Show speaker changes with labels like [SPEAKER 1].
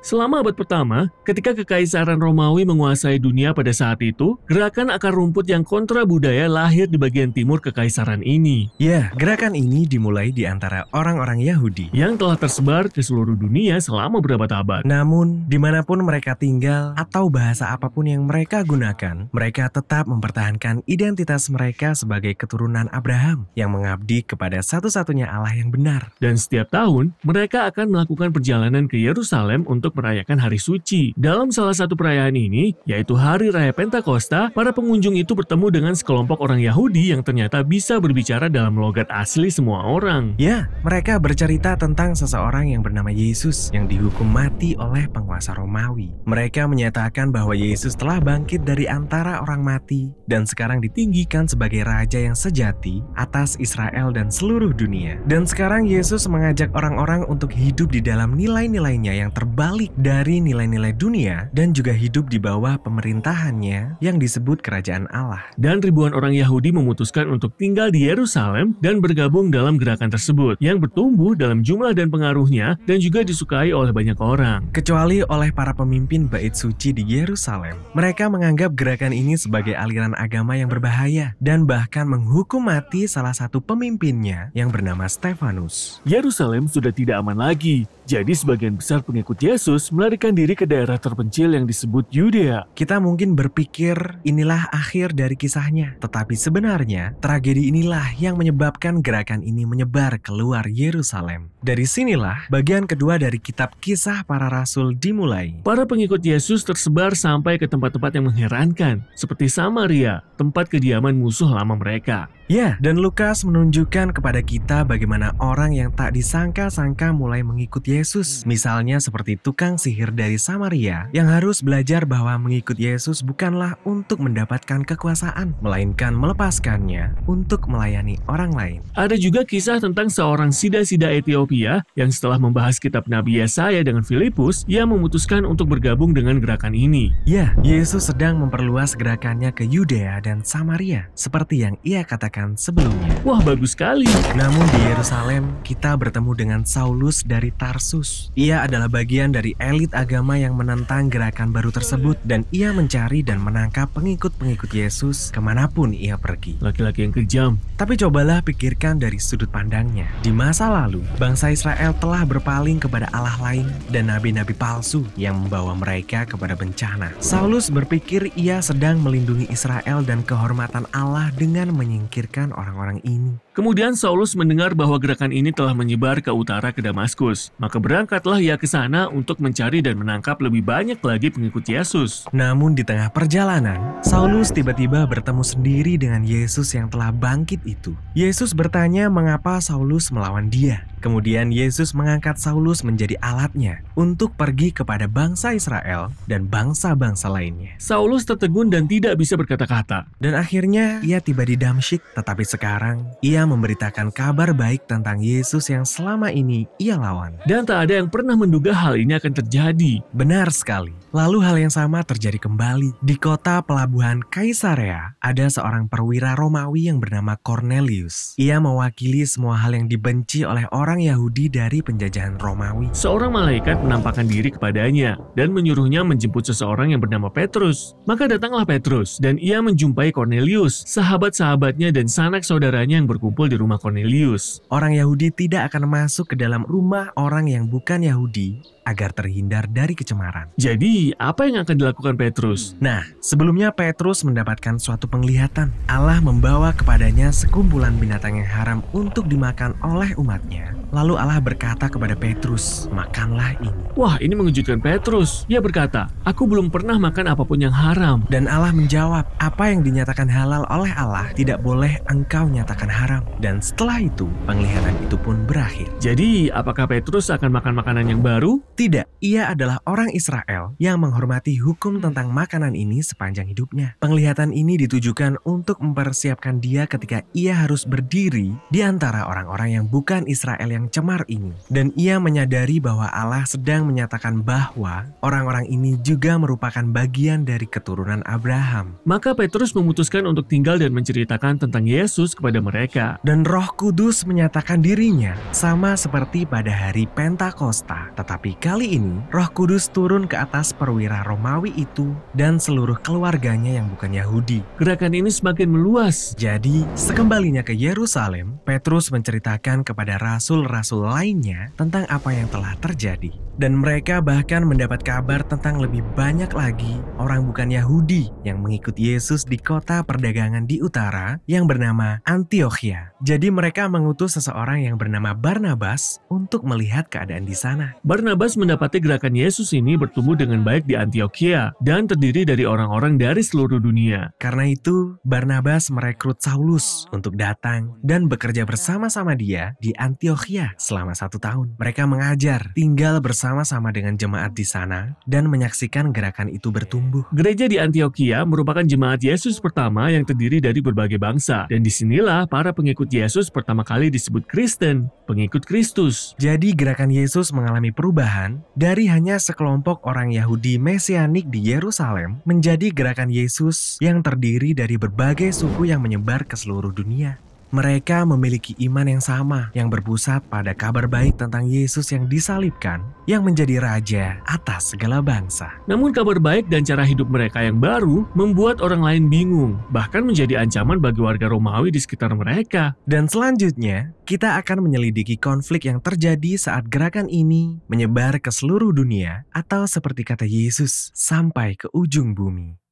[SPEAKER 1] Selama abad pertama, ketika Kekaisaran Romawi menguasai dunia pada saat itu, gerakan akar rumput yang kontra budaya lahir di bagian timur Kekaisaran ini.
[SPEAKER 2] Ya, gerakan ini dimulai di antara orang-orang Yahudi
[SPEAKER 1] yang telah tersebar ke seluruh dunia selama berabad-abad.
[SPEAKER 2] Namun, dimanapun mereka tinggal atau bahasa apapun yang mereka gunakan, mereka tetap mempertahankan identitas mereka sebagai keturunan Abraham yang mengabdi kepada satu-satunya Allah yang benar.
[SPEAKER 1] Dan setiap tahun, mereka akan melakukan perjalanan ke Yerusalem untuk merayakan hari suci. Dalam salah satu perayaan ini, yaitu Hari Raya Pentakosta, para pengunjung itu bertemu dengan sekelompok orang Yahudi yang ternyata bisa berbicara dalam logat asli semua orang.
[SPEAKER 2] Ya, mereka bercerita tentang seseorang yang bernama Yesus yang dihukum mati oleh penguasa Romawi. Mereka menyatakan bahwa Yesus telah bangkit dari antara orang mati dan sekarang ditinggikan sebagai raja yang sejati atas Israel dan seluruh dunia. Dan sekarang Yesus mengajak orang-orang untuk hidup di dalam nilai-nilainya yang terbalik dari nilai-nilai dunia dan juga hidup di bawah pemerintahannya yang disebut Kerajaan Allah.
[SPEAKER 1] Dan ribuan orang Yahudi memutuskan untuk tinggal di Yerusalem dan bergabung dalam gerakan tersebut yang bertumbuh dalam jumlah dan pengaruhnya dan juga disukai oleh banyak orang.
[SPEAKER 2] Kecuali oleh para pemimpin bait suci di Yerusalem. Mereka menganggap gerakan ini sebagai aliran agama yang berbahaya dan bahkan menghukum mati salah satu pemimpinnya yang bernama Stefanus.
[SPEAKER 1] Yerusalem sudah tidak aman lagi. Jadi sebagian besar pengikut Yesus melarikan diri ke daerah terpencil yang disebut Yudea.
[SPEAKER 2] Kita mungkin berpikir inilah akhir dari kisahnya. Tetapi sebenarnya tragedi inilah yang menyebabkan gerakan ini menyebar keluar Yerusalem. Dari sinilah bagian kedua dari kitab Kisah Para Rasul dimulai.
[SPEAKER 1] Para pengikut Yesus tersebar sampai ke tempat-tempat yang mengherankan, seperti Samaria, tempat kediaman musuh lama mereka.
[SPEAKER 2] Ya, dan Lukas menunjukkan kepada kita bagaimana orang yang tak disangka-sangka mulai mengikut Yesus. Misalnya seperti tukang sihir dari Samaria yang harus belajar bahwa mengikut Yesus bukanlah untuk mendapatkan kekuasaan, melainkan melepaskannya untuk melayani orang lain.
[SPEAKER 1] Ada juga kisah tentang seorang sida-sida Ethiopia yang setelah membahas kitab Nabi Yesaya dengan Filipus, ia memutuskan untuk bergabung dengan gerakan ini.
[SPEAKER 2] Ya, Yesus sedang memperluas gerakannya ke Yudea dan Samaria, seperti yang ia katakan sebelumnya.
[SPEAKER 1] Wah, bagus sekali.
[SPEAKER 2] Namun di Yerusalem, kita bertemu dengan Saulus dari Tarsus. Ia adalah bagian dari elit agama yang menentang gerakan baru tersebut dan ia mencari dan menangkap pengikut-pengikut Yesus kemanapun ia pergi.
[SPEAKER 1] Laki-laki yang kejam.
[SPEAKER 2] Tapi cobalah pikirkan dari sudut pandangnya. Di masa lalu, bangsa Israel telah berpaling kepada Allah lain dan nabi-nabi palsu yang membawa mereka kepada bencana. Saulus berpikir ia sedang melindungi Israel dan kehormatan Allah dengan menyingkirkan orang-orang ini.
[SPEAKER 1] Kemudian Saulus mendengar bahwa gerakan ini telah menyebar ke utara ke Damaskus. Maka berangkatlah ia ke sana untuk mencari dan menangkap lebih banyak lagi pengikut Yesus.
[SPEAKER 2] Namun di tengah perjalanan, Saulus tiba-tiba bertemu sendiri dengan Yesus yang telah bangkit itu. Yesus bertanya mengapa Saulus melawan dia. Kemudian Yesus mengangkat Saulus menjadi alatnya untuk pergi kepada bangsa Israel dan bangsa-bangsa lainnya.
[SPEAKER 1] Saulus tertegun dan tidak bisa berkata-kata.
[SPEAKER 2] Dan akhirnya ia tiba di Damsyik, tetapi sekarang ia memberitakan kabar baik tentang Yesus yang selama ini ia lawan.
[SPEAKER 1] Dan tak ada yang pernah menduga hal ini akan terjadi.
[SPEAKER 2] Benar sekali. Lalu hal yang sama terjadi kembali. Di kota pelabuhan Kaisarea, ada seorang perwira Romawi yang bernama Cornelius. Ia mewakili semua hal yang dibenci oleh orang Yahudi dari penjajahan Romawi.
[SPEAKER 1] Seorang malaikat menampakkan diri kepadanya dan menyuruhnya menjemput seseorang yang bernama Petrus. Maka datanglah Petrus dan ia menjumpai Cornelius, sahabat-sahabatnya dan sanak saudaranya yang berkumpul di rumah Cornelius.
[SPEAKER 2] Orang Yahudi tidak akan masuk ke dalam rumah orang yang bukan Yahudi agar terhindar dari kecemaran.
[SPEAKER 1] Jadi, apa yang akan dilakukan Petrus?
[SPEAKER 2] Nah, sebelumnya Petrus mendapatkan suatu penglihatan. Allah membawa kepadanya sekumpulan binatang yang haram untuk dimakan oleh umatnya. Lalu Allah berkata kepada Petrus, makanlah ini.
[SPEAKER 1] Wah, ini mengejutkan Petrus. Ia berkata, aku belum pernah makan apapun yang haram.
[SPEAKER 2] Dan Allah menjawab, apa yang dinyatakan halal oleh Allah tidak boleh engkau nyatakan haram. Dan setelah itu, penglihatan itu pun berakhir.
[SPEAKER 1] Jadi, apakah Petrus akan makan makanan yang baru?
[SPEAKER 2] Tidak, ia adalah orang Israel yang menghormati hukum tentang makanan ini sepanjang hidupnya. Penglihatan ini ditujukan untuk mempersiapkan dia ketika ia harus berdiri di antara orang-orang yang bukan Israel yang cemar ini. Dan ia menyadari bahwa Allah sedang menyatakan bahwa orang-orang ini juga merupakan bagian dari keturunan Abraham.
[SPEAKER 1] Maka Petrus memutuskan untuk tinggal dan menceritakan tentang Yesus kepada mereka.
[SPEAKER 2] Dan Roh Kudus menyatakan dirinya sama seperti pada hari Pentakosta. Tetapi kali ini Roh Kudus turun ke atas perwira Romawi itu dan seluruh keluarganya yang bukan Yahudi.
[SPEAKER 1] Gerakan ini semakin meluas.
[SPEAKER 2] Jadi, sekembalinya ke Yerusalem, Petrus menceritakan kepada rasul-rasul lainnya tentang apa yang telah terjadi. Dan mereka bahkan mendapat kabar tentang lebih banyak lagi orang bukan Yahudi yang mengikuti Yesus di kota perdagangan di utara yang bernama Antiokhia. Jadi mereka mengutus seseorang yang bernama Barnabas untuk melihat keadaan di sana.
[SPEAKER 1] Barnabas mendapati gerakan Yesus ini bertumbuh dengan baik di Antiokhia dan terdiri dari orang-orang dari seluruh dunia.
[SPEAKER 2] Karena itu, Barnabas merekrut Saulus untuk datang dan bekerja bersama-sama dia di Antiokhia selama 1 tahun. Mereka mengajar, tinggal bersama-sama dengan jemaat di sana, dan menyaksikan gerakan itu bertumbuh.
[SPEAKER 1] Gereja di Antiokhia merupakan jemaat Yesus pertama yang terdiri dari berbagai bangsa, dan disinilah para pengikut Yesus pertama kali disebut Kristen, pengikut Kristus.
[SPEAKER 2] Jadi gerakan Yesus mengalami perubahan dari hanya sekelompok orang Yahudi Mesianik di Yerusalem menjadi gerakan Yesus yang terdiri dari berbagai suku yang menyebar ke seluruh dunia. Mereka memiliki iman yang sama, yang berpusat pada kabar baik tentang Yesus yang disalibkan, yang menjadi raja atas segala bangsa.
[SPEAKER 1] Namun kabar baik dan cara hidup mereka yang baru membuat orang lain bingung, bahkan menjadi ancaman bagi warga Romawi di sekitar mereka.
[SPEAKER 2] Dan selanjutnya, kita akan menyelidiki konflik yang terjadi saat gerakan ini menyebar ke seluruh dunia, atau seperti kata Yesus, sampai ke ujung bumi.